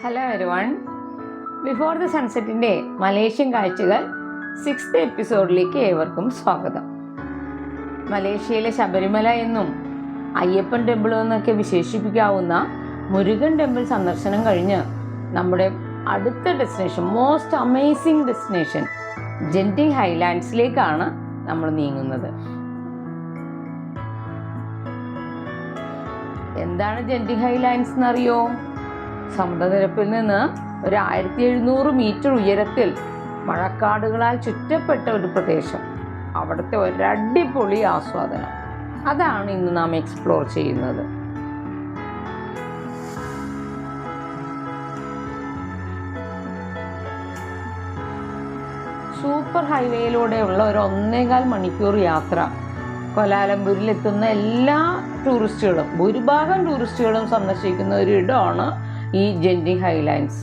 Hello everyone, before the സൺസെറ്റിൻ്റെ Malaysian കാഴ്ചകൾ 6th എപ്പിസോഡിലേക്ക് ഏവർക്കും സ്വാഗതം. മലേഷ്യയിലെ ശബരിമല എന്നും അയ്യപ്പൻ ടെമ്പിൾ എന്നൊക്കെ വിശേഷിപ്പിക്കാവുന്ന മുരുകൻ ടെമ്പിൾ സന്ദർശനം കഴിഞ്ഞ് നമ്മുടെ അടുത്ത destination, most amazing destination Genting ഹൈലാൻഡ്സിലേക്കാണ് നമ്മൾ നീങ്ങുന്നത്. എന്താണ് ജെൻറ്റിങ് ഹൈലാൻഡ്സ് എന്നറിയോ? സമുദ്രനിരപ്പിൽ നിന്ന് ഒരു 1700 മീറ്റർ ഉയരത്തിൽ മഴക്കാടുകളാൽ ചുറ്റപ്പെട്ട ഒരു പ്രദേശം. അവിടുത്തെ ഒരടിപൊളി ആസ്വാദനം, അതാണ് ഇന്ന് നാം എക്സ്പ്ലോർ ചെയ്യുന്നത്. സൂപ്പർ ഹൈവേയിലൂടെയുള്ള ഒരു 1.25 മണിക്കൂർ യാത്ര കോലാലംപൂരിലെത്തുന്ന എല്ലാ ടൂറിസ്റ്റുകളും, ഭൂരിഭാഗം ടൂറിസ്റ്റുകളും സന്ദർശിക്കുന്ന ഒരു ഇടമാണ് ഈ ജെൻറ്റിങ് ഹൈലാൻഡ്സ്.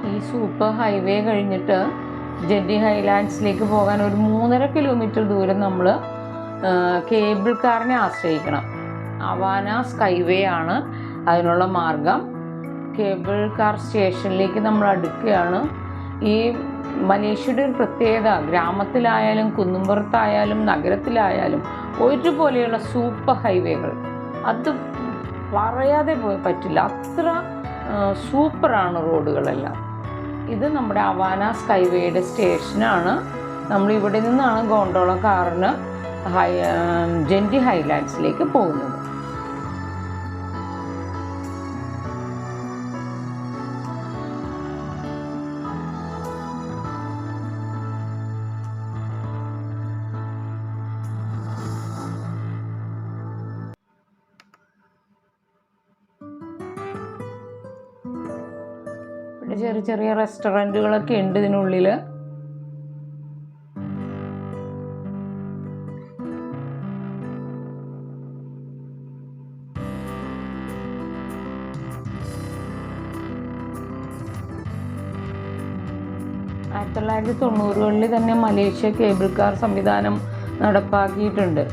ഈ സൂപ്പർ ഹൈവേ കഴിഞ്ഞിട്ട് ജെൻറ്റിങ് ഹൈലാൻഡ്സിലേക്ക് പോകാൻ ഒരു 3.5 കിലോമീറ്റർ ദൂരം നമ്മൾ കേബിൾ കാറിനെ ആശ്രയിക്കണം. അവാന സ്കൈവേ ആണ് അതിനുള്ള മാർഗം. കേബിൾ കാർ സ്റ്റേഷനിലേക്ക് നമ്മൾ അടുക്കുകയാണ്. ഈ മലേഷ്യയുടെ ഒരു പ്രത്യേകത, ഗ്രാമത്തിലായാലും കുന്നുംപുറത്തായാലും നഗരത്തിലായാലും ഒരുപോലെയുള്ള സൂപ്പർ ഹൈവേകൾ, അത് പറയാതെ പറ്റില്ല, അത്ര സൂപ്പറാണ് റോഡുകളെല്ലാം. ഇത് നമ്മുടെ അവാന സ്കൈവേയുടെ സ്റ്റേഷനാണ്. നമ്മളിവിടെ നിന്നാണ് ഗോണ്ടോള കാറിന് ജെൻറ്റിങ് ഹൈലാൻഡ്സിലേക്ക് പോകുന്നത്. ചെറിയ ചെറിയ റെസ്റ്റോറൻറ്റുകളൊക്കെ ഉണ്ട് ഇതിനുള്ളിൽ. ആയിരത്തി 1990-കളിൽ തന്നെ മലേഷ്യ കേബിൾ കാർ സംവിധാനം നടപ്പാക്കിയിട്ടുണ്ട്.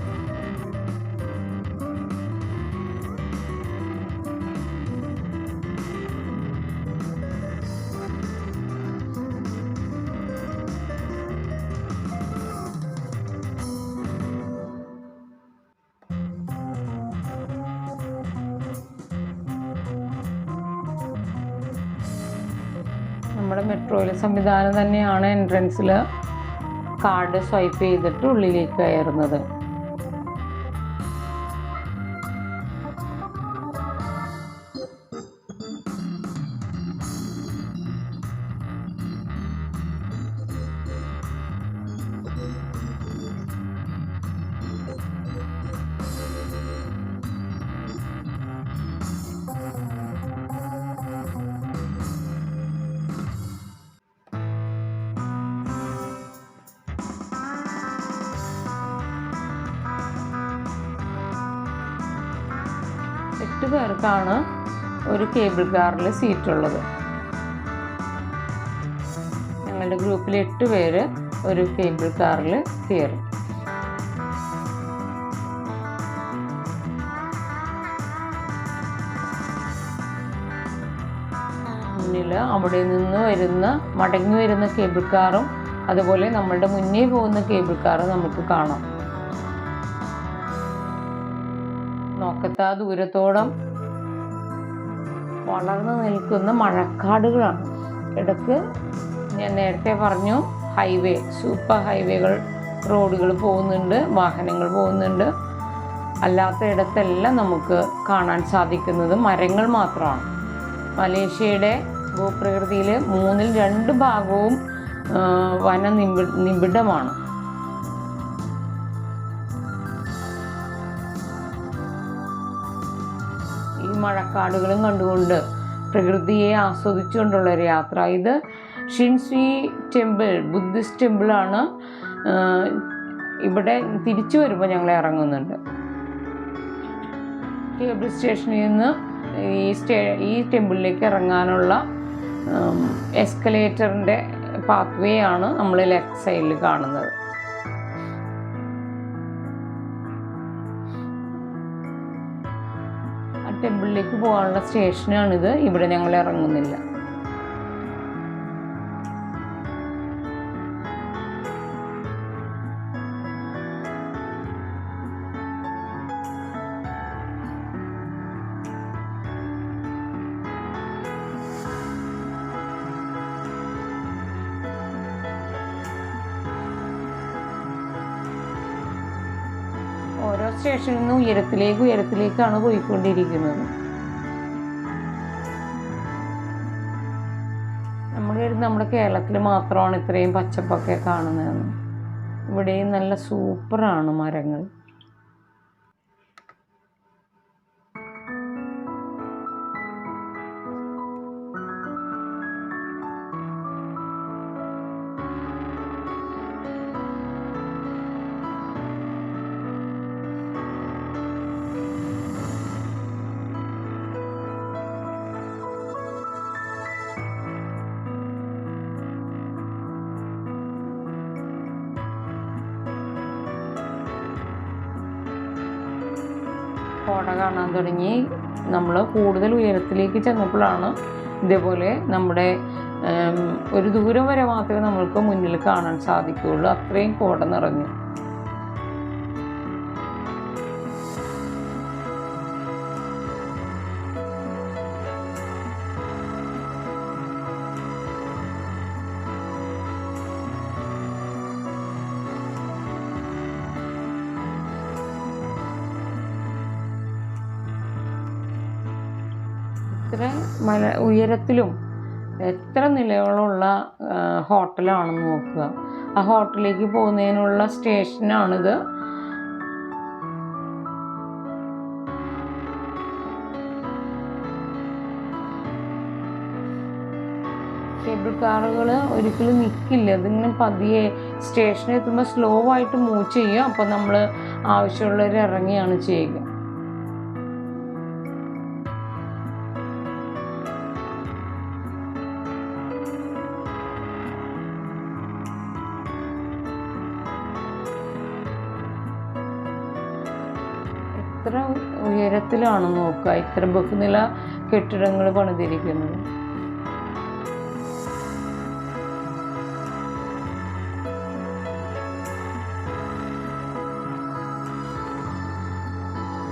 നമ്മുടെ മെട്രോയിലെ സംവിധാനം തന്നെയാണ് എൻട്രൻസിൽ കാർഡ് സ്വൈപ്പ് ചെയ്തിട്ട് ഉള്ളിലേക്ക് കയറുന്നത്. എട്ട് പേർക്കാണ് ഒരു കേബിൾ കാറിൽ സീറ്റുള്ളത്. ഞങ്ങളുടെ ഗ്രൂപ്പിൽ 8 പേര് ഒരു കേബിൾ കാറിൽ കയറി. മുന്നിൽ അവിടെ നിന്ന് മടങ്ങി വരുന്ന കേബിൾ കാറും അതുപോലെ നമ്മളുടെ മുന്നേ പോകുന്ന കേബിൾ കാറും നമുക്ക് കാണാം. നോക്കത്താ ദൂരത്തോളം വളർന്നു നിൽക്കുന്ന മഴക്കാടുകളാണ്. ഇടയ്ക്ക് ഞാൻ നേരത്തെ പറഞ്ഞു ഹൈവേ, സൂപ്പർ ഹൈവേകൾ, റോഡുകൾ പോകുന്നുണ്ട്, വാഹനങ്ങൾ പോകുന്നുണ്ട്. അല്ലാത്ത ഇടത്തെല്ലാം നമുക്ക് കാണാൻ സാധിക്കുന്നത് മരങ്ങൾ മാത്രമാണ്. മലേഷ്യയുടെ ഭൂപ്രകൃതിയിൽ 2/3 ഭാഗവും വനനിബിഡമാണ്. ഈ മഴക്കാടുകളും കണ്ടുകൊണ്ട് പ്രകൃതിയെ ആസ്വദിച്ചുകൊണ്ടുള്ള ഒരു യാത്ര. ഇത് ഷിൻസ്വി ടെമ്പിൾ, ബുദ്ധിസ്റ്റ് ടെമ്പിളാണ്. ഇവിടെ തിരിച്ചു വരുമ്പോൾ ഞങ്ങൾ ഇറങ്ങുന്നുണ്ട്. കേബിൾ സ്റ്റേഷനിൽ നിന്ന് ഈ ടെമ്പിളിലേക്ക് ഇറങ്ങാനുള്ള എസ്കലേറ്ററിൻ്റെ പാത്വേ ആണ് നമ്മൾ ലെഫ്റ്റ് സൈഡിൽ കാണുന്നത്. ആ ടെമ്പിളിലേക്ക് പോകാനുള്ള സ്റ്റേഷനാണിത്. ഇവിടെ ഞങ്ങൾ ഇറങ്ങുന്നില്ല. ഓരോ സ്റ്റേഷനിൽ നിന്നും ഉയരത്തിലേക്കാണ് പോയിക്കൊണ്ടിരിക്കുന്നത്. നമ്മുടെ കേരളത്തിൽ മാത്രമാണ് ഇത്രയും പച്ചപ്പൊക്കെ കാണുന്നതെന്ന്. ഇവിടെയും നല്ല സൂപ്പറാണ് മരങ്ങൾ. കോട കാണാൻ തുടങ്ങി. നമ്മൾ കൂടുതൽ ഉയരത്തിലേക്ക് ചെന്നപ്പോഴാണ് ഇതേപോലെ നമ്മുടെ ഒരു ദൂരം വരെ മാത്രമേ നമ്മൾക്ക് മുന്നിൽ കാണാൻ സാധിക്കുകയുള്ളൂ. അത്രയും കോട നിറഞ്ഞു. ഇത്ര ഉയരത്തിലും എത്ര നിലകളുള്ള ഹോട്ടലാണെന്ന് നോക്കുക. ആ ഹോട്ടലിലേക്ക് പോകുന്നതിനുള്ള സ്റ്റേഷനാണിത്. കേബിൾ കാറുകൾ ഒരിക്കലും നിൽക്കില്ല. അതിങ്ങനെ പതിയെ സ്റ്റേഷനിൽ എത്തുമ്പോൾ സ്ലോ ആയിട്ട് മൂവ് ചെയ്യും. അപ്പോൾ നമ്മൾ ആവശ്യമുള്ളവർ ഇറങ്ങിയാണ് ചെയ്യുക. എത്ര ഉയരത്തിലാണ് നോക്കുക, ഇത്ര ബഹുനില കെട്ടിടങ്ങൾ പണിതിരിക്കുന്നത്.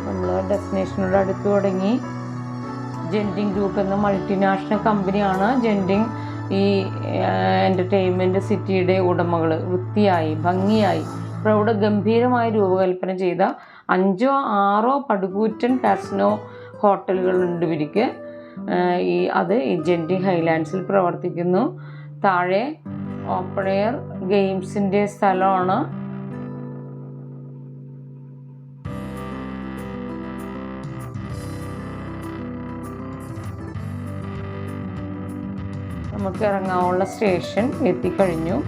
നമ്മൾ ഡെസ്റ്റിനേഷനോട് അടുത്ത് തുടങ്ങി. ജെൻഡിങ് ഗ്രൂപ്പ് എന്ന മൾട്ടിനാഷണൽ കമ്പനിയാണ് ജെൻഡിങ് ഈ എൻ്റർടൈൻമെൻറ്റ് സിറ്റിയുടെ ഉടമകൾ. വൃത്തിയായി ഭംഗിയായി പ്രൗഢഗംഭീരമായി രൂപകൽപ്പന ചെയ്ത 5 or 6 പടുകൂറ്റൻ കാസിനോ ഹോട്ടലുകളുണ്ട് ഇവർക്ക്. അത് ഈ ജെൻഡിങ് ഹൈലാൻഡ്സിൽ പ്രവർത്തിക്കുന്നു. താഴെ ഓപ്പൺ എയർ ഗെയിംസിൻ്റെ സ്ഥലമാണ്. നമുക്ക് ഇറങ്ങാനുള്ള സ്റ്റേഷൻ എത്തിക്കഴിഞ്ഞു.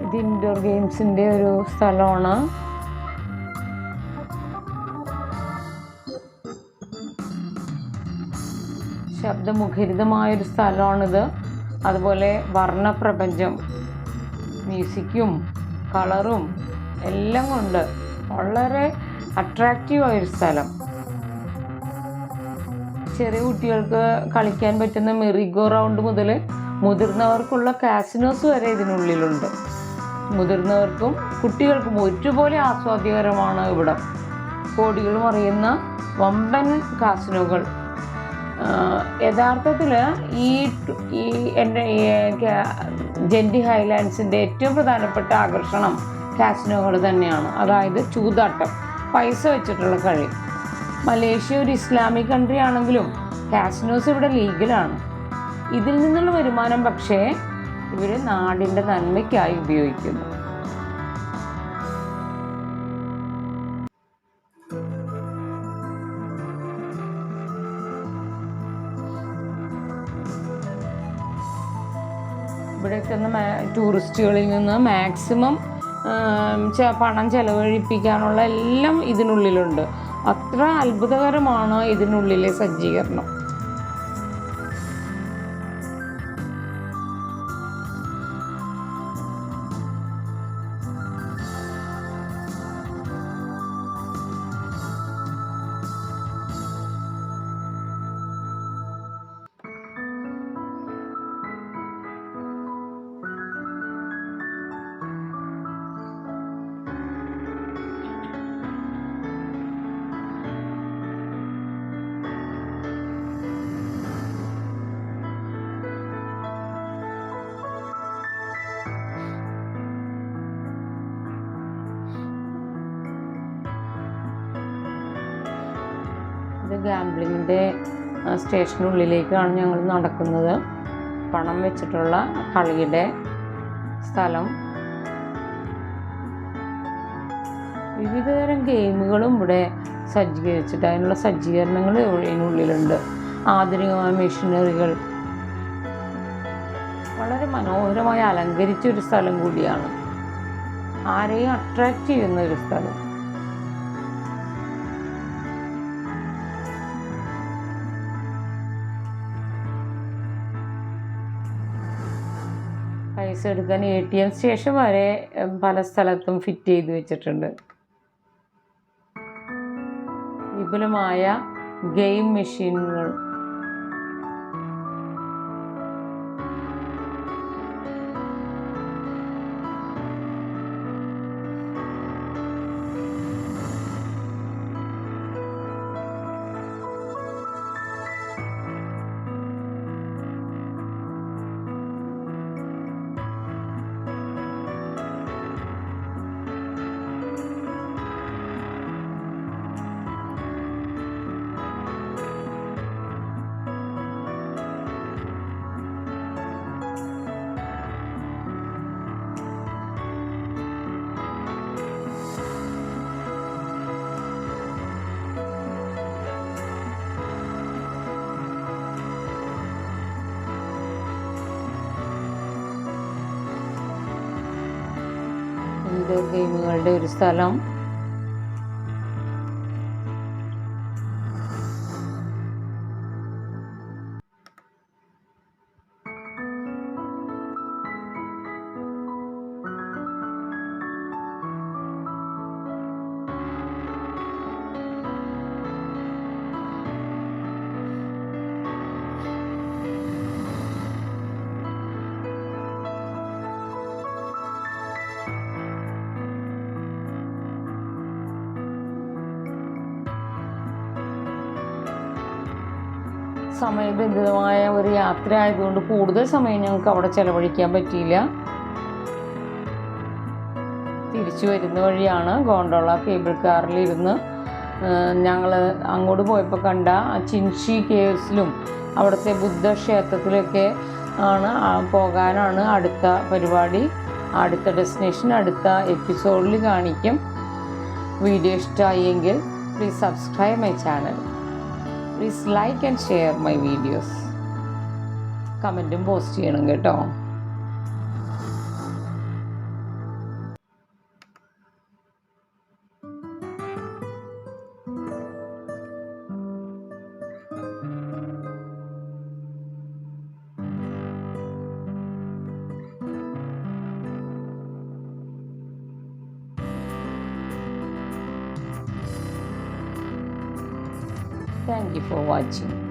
ഇത് ഇൻഡോർ ഗെയിംസിൻ്റെ ഒരു സ്ഥലമാണ്. ശബ്ദമുഖരിതമായൊരു സ്ഥലമാണിത്. അതുപോലെ വർണ്ണപ്രപഞ്ചം, മ്യൂസിക്കും കളറും എല്ലാം കൊണ്ട് വളരെ അട്രാക്റ്റീവായൊരു സ്ഥലം. ചെറിയ കുട്ടികൾക്ക് കളിക്കാൻ പറ്റുന്ന മെറിഗോ റൗണ്ട് മുതൽ മുതിർന്നവർക്കുള്ള കാസിനോസ് വരെ ഇതിനുള്ളിലുണ്ട്. മുതിർന്നവർക്കും കുട്ടികൾക്കും ഒരുപോലെ ആസ്വാദ്യകരമാണ് ഇവിടം. കോടികൾ മറിയുന്ന വമ്പൻ കാസിനോകൾ. യഥാർത്ഥത്തിൽ ഈ എൻ്റെ ജെൻഡി ഹൈലാൻഡ്സിൻ്റെ ഏറ്റവും പ്രധാനപ്പെട്ട ആകർഷണം കാസിനോകൾ തന്നെയാണ്. അതായത് ചൂതാട്ടം, പൈസ വെച്ചിട്ടുള്ള കളി. മലേഷ്യ ഒരു ഇസ്ലാമിക് കൺട്രി ആണെങ്കിലും കാസിനോസ് ഇവിടെ ലീഗലാണ്. ഇതിൽ നിന്നുള്ള വരുമാനം പക്ഷേ ഇവർ നാടിൻ്റെ നന്മയ്ക്കായി ഉപയോഗിക്കുന്നു. ഇവിടെ എത്തുന്ന ടൂറിസ്റ്റുകളിൽ നിന്ന് മാക്സിമം പണം ചെലവഴിപ്പിക്കാനുള്ള എല്ലാം ഇതിനുള്ളിലുണ്ട്. അത്ര അത്ഭുതകരമാണ് ഇതിനുള്ളിലെ സജ്ജീകരണം. ഇത് ഗാംബ്ലിങ്ങിൻ്റെ സ്റ്റേഷനുള്ളിലേക്കാണ് ഞങ്ങൾ നടക്കുന്നത്. പണം വെച്ചിട്ടുള്ള കളിയുടെ സ്ഥലം. വിവിധതരം ഗെയിമുകളും ഇവിടെ സജ്ജീകരിച്ചിട്ട് അതിനുള്ള സജ്ജീകരണങ്ങൾ ഇതിനുള്ളിലുണ്ട്. ആധുനികമായ മെഷീനറികൾ, വളരെ മനോഹരമായി അലങ്കരിച്ചൊരു സ്ഥലം കൂടിയാണ്. ആരെയും അട്രാക്റ്റ് ചെയ്യുന്ന ഒരു സ്ഥലം. പൈസ എടുക്കാൻ ATM സ്റ്റേഷൻ വരെ പല സ്ഥലത്തും ഫിറ്റ് ചെയ്ത് വെച്ചിട്ടുണ്ട്. വിപുലമായ ഗെയിം മെഷീനുകൾ. ഇൻഡോർ ഗെയിമുകളുടെ ഒരു സ്ഥലം. സമയബന്ധിതമായ ഒരു യാത്ര ആയതുകൊണ്ട് കൂടുതൽ സമയം ഞങ്ങൾക്ക് അവിടെ ചെലവഴിക്കാൻ പറ്റിയില്ല. തിരിച്ചു വരുന്ന വഴിയാണ് ഗോണ്ടോള കേബിൾ കാറിലിരുന്ന് ഞങ്ങൾ അങ്ങോട്ട് പോയപ്പോൾ കണ്ട ചിൻഷി കേവ്സിലും അവിടുത്തെ ബുദ്ധക്ഷേത്രത്തിലൊക്കെ പോകാനാണ് അടുത്ത പരിപാടി. അടുത്ത ഡെസ്റ്റിനേഷൻ അടുത്ത എപ്പിസോഡിൽ കാണിക്കും. വീഡിയോ ഇഷ്ടമായെങ്കിൽ please subscribe my channel. Please like and share my videos. കമൻറ്റും പോസ്റ്റ് ചെയ്യണം കേട്ടോ. Thank you for watching.